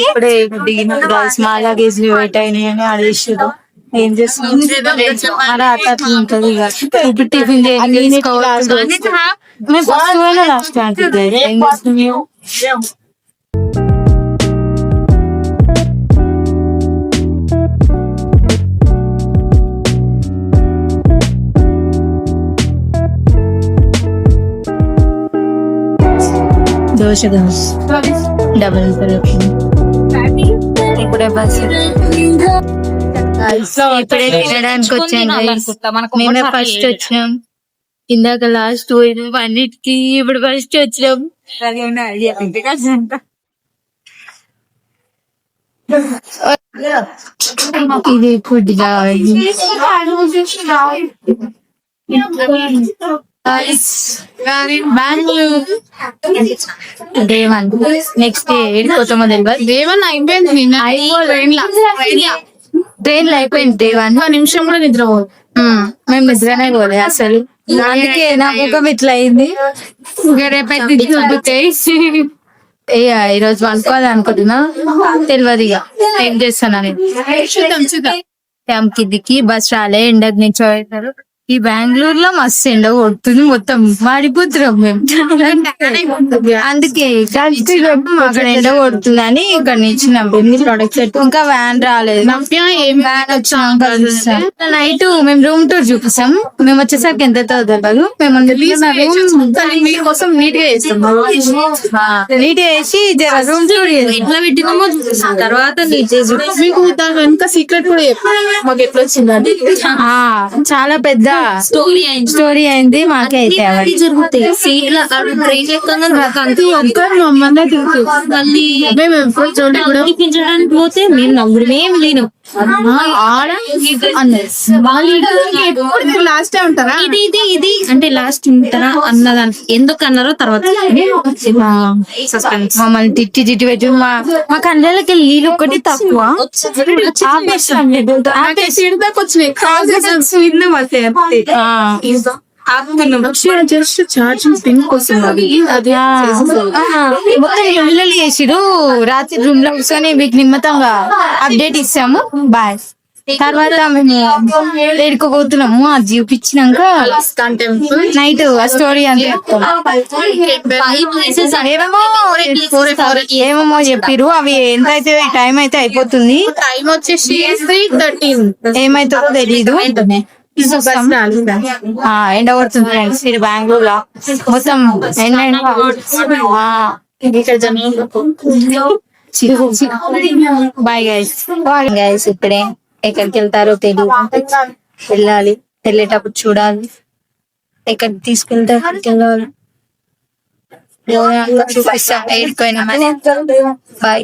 ఇప్పుడే గర్ల్స్ మా luggage wait అయినాయి అని ఆడేసారు. ఏం చేస్తున్నాం అట్లా ఉంటది. ఇప్పుడు టిఫిన్ లాస్ట్ అంటే ఏం చేస్తున్నాం. దోశ డబల్ ఇప్పుడే బస్ ఇప్పుడే తినడానికి వచ్చాను. మేమే ఫస్ట్ వచ్చినాం. ఇందాక లాస్ట్ అన్నిటికి ఇప్పుడు ఫస్ట్ వచ్చినాం. ఇది food Bengaluru day 1 next day ఏడుకోతామో తెలియదు. డే 1 అయిపోయింది. ట్రైన్ లో అయిపోయింది. డే 1 నిమిషం కూడా నిద్రపోదు. మేము నిద్రనే పోలే అసలు. అందుకే నా ముఖం ఇట్లా అయింది. రేపైతే ఈరోజు అనుకోవాలి అనుకుంటున్నా, తెలియదు ఇక ఏం చేస్తానని. దిక్కి బస్ రాలే, ఎండకు నిల్చోబెట్టారు. ఈ బెంగళూరులో మస్తు ఎండ కొడుతుంది, మొత్తం మాడిపోతున్నాం మేము. అందుకే అక్కడ ఎండ కొడుతుంది అని ఇక్కడ నిల్చున్నాం. ఇంకా వ్యాన్ రాలేదు. వ్యాన్ వచ్చినాక నైట్ మేము రూమ్ టూర్ చూపిస్తాం. మేము వచ్చేసరికి ఎంత అవుతుంది. మేము మీకోసం నీట్ గా చేస్తాం. నీట్ వేసి రూమ్ టూర్ ఎట్లా పెట్టినామో చూపిస్తాం. తర్వాత మీకు దాని వెనుక సీక్రెట్ కూడా మాకు ఎట్లా వచ్చిందండి. చాలా పెద్ద స్టోరీ అయింది. మాకే అయితే జరుగుతాయి. మేము ఎప్పుడు చూపించడానికి పోతే మేము నవ్వుడే లేను. లాస్ట్ ఉంటారా ఇది అంటే లాస్ట్ ఉంటారా అన్నదానికి ఎందుకు అన్నారో తర్వాత మమ్మల్ని తిట్టి పెట్టి మా కళ్ళకి నీళ్ళు ఒకటి తక్కువ జస్ట్ ఛార్జింగ్ పిన్ కోసం చేసిరు. రాత్రి రూమ్ లో కూర్చొని మీకు నిమ్మతంగా అప్డేట్ ఇస్తాము. బాయ్. తర్వాత మేము ఏడుకోబోతున్నాము. అది చూపించినాక నైట్ ఆ స్టోరీ అంతా ఏమేమో చెప్పిరు. అవి ఎంత అయితే టైం అయితే అయిపోతుంది. టైం వచ్చేసి 3:13 ఏమైతుందో తెలీదు. ఎండ కొడుతుంది ఫ్రెండ్స్. ఇది బెంగళూరులో మొత్తం బాయ్ గైస్. ఇప్పుడే ఎక్కడికి వెళ్తారో తెలియదు. వెళ్ళాలి. వెళ్ళేటప్పుడు చూడాలి ఎక్కడికి తీసుకెళ్తారు. అక్కడికి వెళ్ళాలి. చూపిస్తాం ఏడుకోయినా బాయ్.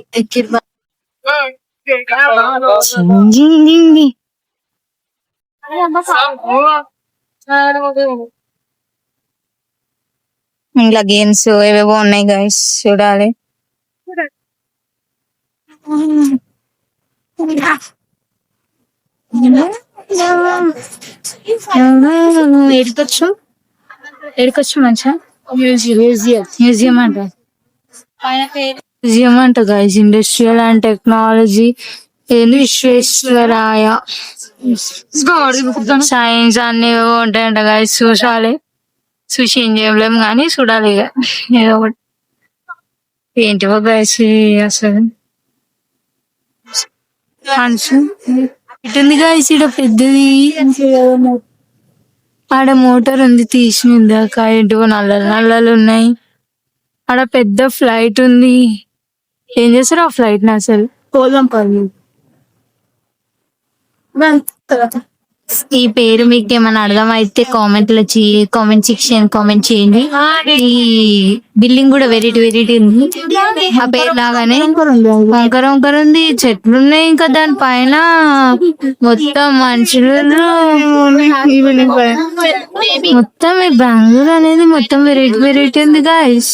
ఇంకా గేమ్స్ ఏవేవో ఉన్నాయి గైస్, చూడాలి. ఎడుకొచ్చు మంచిగా మ్యూజియం అంట. మ్యూజియం అంట guys. Industrial and technology Visvesvaraya science అన్ని ఉంటాయంట గైస్. చూసాలి. చూసి ఏం చేయలేము కానీ చూడాలి ఇక ఏదో ఒకటి. ఏంటివో గైస్ అసలు ఇటుంది గైస్. ఇక్కడ పెద్దది ఆడ మోటార్ ఉంది తీసింది. ఏంటివో నల్లలు ఉన్నాయి. ఆడ పెద్ద ఫ్లైట్ ఉంది. ఏం చేస్తారు ఆ ఫ్లైట్ ని అసలు? పోదాం పని. ఈ పేరు మీకు ఏమైనా అర్థం అయితే కామెంట్ సెక్షన్ కామెంట్ చేయండి. ఈ బిల్డింగ్ కూడా వెరైటీ ఉంది. ఆ పేరు లాగానే వంకర ఉంది. చెట్లు ఉన్నాయి. ఇంకా దాని పైన మొత్తం మనుషులు మొత్తం. ఈ బెంగళూరు అనేది మొత్తం వెరైటీ ఉంది గాయస్.